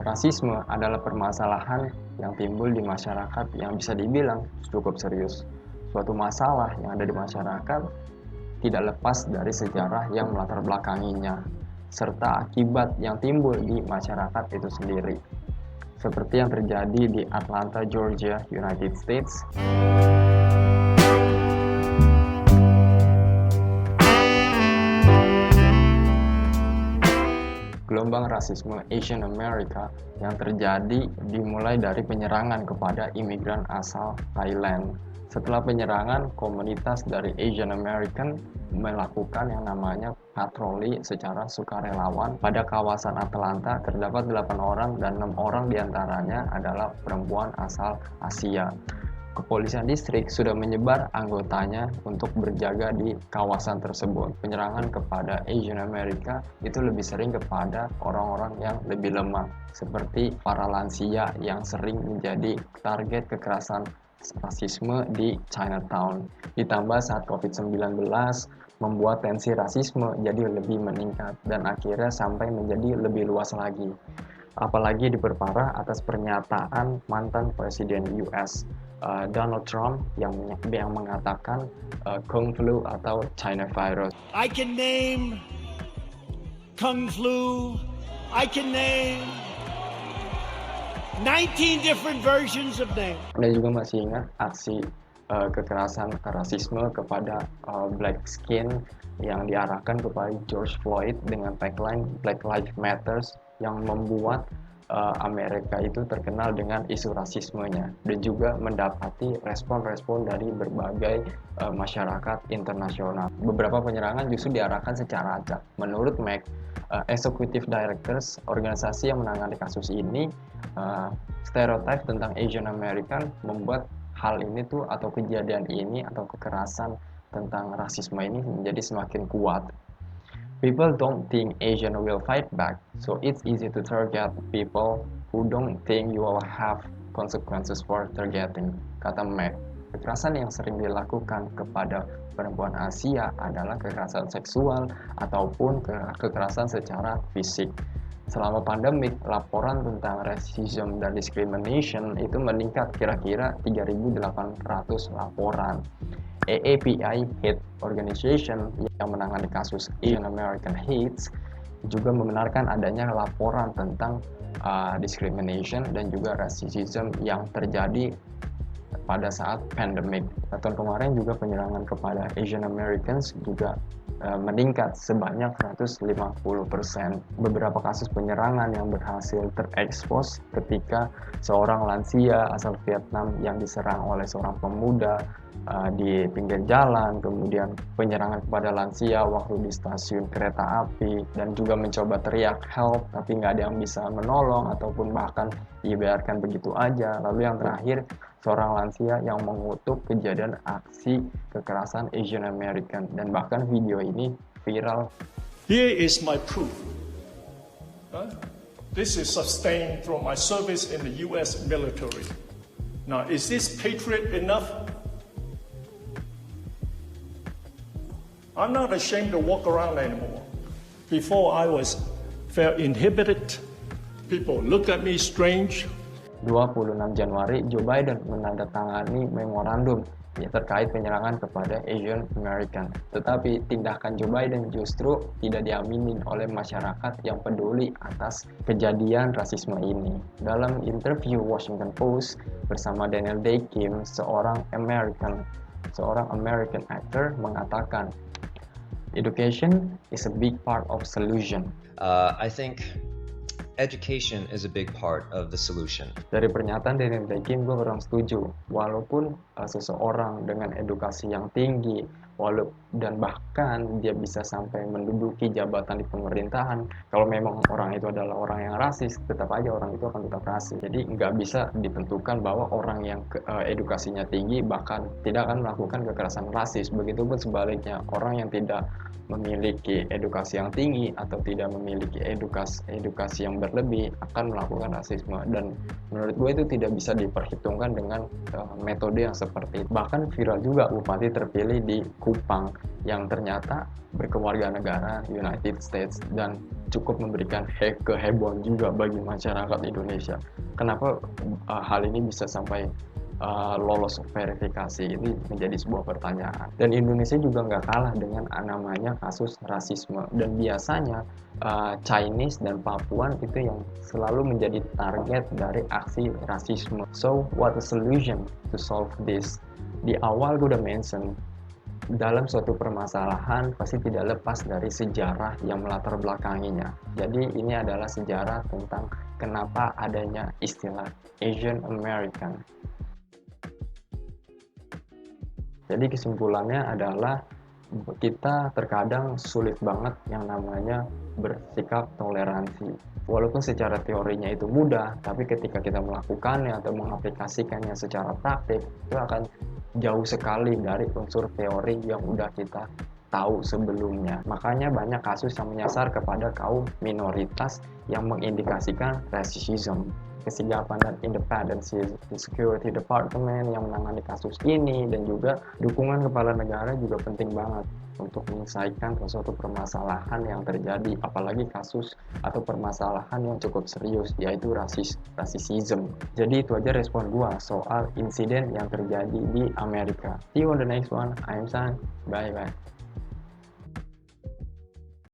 Rasisme adalah permasalahan yang timbul di masyarakat yang bisa dibilang cukup serius. Suatu masalah yang ada di masyarakat tidak lepas dari sejarah yang melatar belakanginya, serta akibat yang timbul di masyarakat itu sendiri. Seperti yang terjadi di Atlanta, Georgia, United States. Gelombang rasisme Asian America yang terjadi dimulai dari penyerangan kepada imigran asal Thailand. Setelah penyerangan, komunitas dari Asian American melakukan yang namanya patroli secara sukarelawan. Pada kawasan Atlanta terdapat 8 orang dan 6 orang diantaranya adalah perempuan asal Asia. Kepolisian distrik sudah menyebar anggotanya untuk berjaga di kawasan tersebut. Penyerangan kepada Asian America itu lebih sering kepada orang-orang yang lebih lemah, seperti para lansia yang sering menjadi target kekerasan rasisme di Chinatown. Ditambah saat COVID-19 membuat tensi rasisme jadi lebih meningkat dan akhirnya sampai menjadi lebih luas lagi. Apalagi diperparah atas pernyataan mantan Presiden US Donald Trump yang mengatakan Kung Flu atau China virus. I can name Kung Flu. I can name 19 different versions of name. Anda juga masih ingat aksi kekerasan rasisme kepada black skin yang diarahkan kepada George Floyd dengan tagline Black Lives Matter yang membuat Amerika itu terkenal dengan isu rasismenya dan juga mendapati respon-respon dari berbagai masyarakat internasional. Beberapa penyerangan justru diarahkan secara acak. Menurut Mac, Executive Directors, organisasi yang menangani kasus ini, stereotip tentang Asian American membuat hal ini tuh atau kejadian ini atau kekerasan tentang rasisme ini menjadi semakin kuat. People don't think Asian will fight back, so it's easy to target people who don't think you will have consequences for targeting, kata Mac. Kekerasan yang sering dilakukan kepada perempuan Asia adalah kekerasan seksual ataupun kekerasan secara fisik. Selama pandemik, laporan tentang racism dan discrimination itu meningkat kira-kira 3.800 laporan. AAPI Hate Organization yang menangani kasus Asian American Hate juga membenarkan adanya laporan tentang discrimination dan juga racism yang terjadi pada saat pandemik. Tahun kemarin juga penyerangan kepada Asian Americans juga meningkat sebanyak 150%. Beberapa kasus penyerangan yang berhasil terekspos ketika seorang lansia asal Vietnam yang diserang oleh seorang pemuda di pinggir jalan, kemudian penyerangan kepada lansia waktu di stasiun kereta api, dan juga mencoba teriak help tapi nggak ada yang bisa menolong ataupun bahkan dibiarkan begitu aja. Lalu yang terakhir, seorang lansia yang mengutuk kejadian aksi kekerasan Asian American, dan bahkan video ini viral. Here is my proof. This is sustained from my service in the U.S. military. Now, is this patriot enough? I'm not ashamed to walk around anymore. Before I felt inhibited. People look at me strange. 26 Januari, Joe Biden menandatangani memorandum terkait penyerangan kepada Asian American. Tetapi tindakan Joe Biden justru tidak diamini oleh masyarakat yang peduli atas kejadian rasisme ini. Dalam interview Washington Post bersama Daniel Day Kim, seorang American actor mengatakan, education is a big part of solution. I think education is a big part of the solution. Dari pernyataan Daniel Day Kim, gue kurang setuju. Walaupun seseorang dengan edukasi yang tinggi, dan bahkan dia bisa sampai menduduki jabatan di pemerintahan, kalau memang orang itu adalah orang yang rasis, tetap aja orang itu akan tetap rasis. Jadi nggak bisa ditentukan bahwa orang yang edukasinya tinggi bahkan tidak akan melakukan kekerasan rasis. Begitupun sebaliknya, orang yang tidak memiliki edukasi yang tinggi atau tidak memiliki edukasi yang berlebih akan melakukan rasisme. Dan menurut gue itu tidak bisa diperhitungkan dengan metode yang seperti itu. Bahkan viral juga bupati terpilih di Kupang yang ternyata berkewarganegara United States dan cukup memberikan kehebohan juga bagi masyarakat Indonesia. Kenapa hal ini bisa sampai lolos verifikasi, ini menjadi sebuah pertanyaan. Dan Indonesia juga nggak kalah dengan namanya kasus rasisme, dan biasanya Chinese dan Papuan itu yang selalu menjadi target dari aksi rasisme. So what the solution to solve this? Di awal gue udah mention, dalam suatu permasalahan pasti tidak lepas dari sejarah yang melatar belakanginya. Jadi ini adalah sejarah tentang kenapa adanya istilah Asian American. Jadi kesimpulannya adalah kita terkadang sulit banget yang namanya bersikap toleransi. Walaupun secara teorinya itu mudah, tapi ketika kita melakukannya atau mengaplikasikannya secara praktik, itu akan jauh sekali dari unsur teori yang udah kita tahu sebelumnya. Makanya banyak kasus yang menyasar kepada kaum minoritas yang mengindikasikan racism. Kesigapan dan independensi Security Department yang menangani kasus ini dan juga dukungan kepala negara juga penting banget untuk menyelesaikan suatu permasalahan yang terjadi, apalagi kasus atau permasalahan yang cukup serius, yaitu rasisme. Jadi itu aja respon gua soal insiden yang terjadi di Amerika. See you on the next one. I'm San. Bye bye.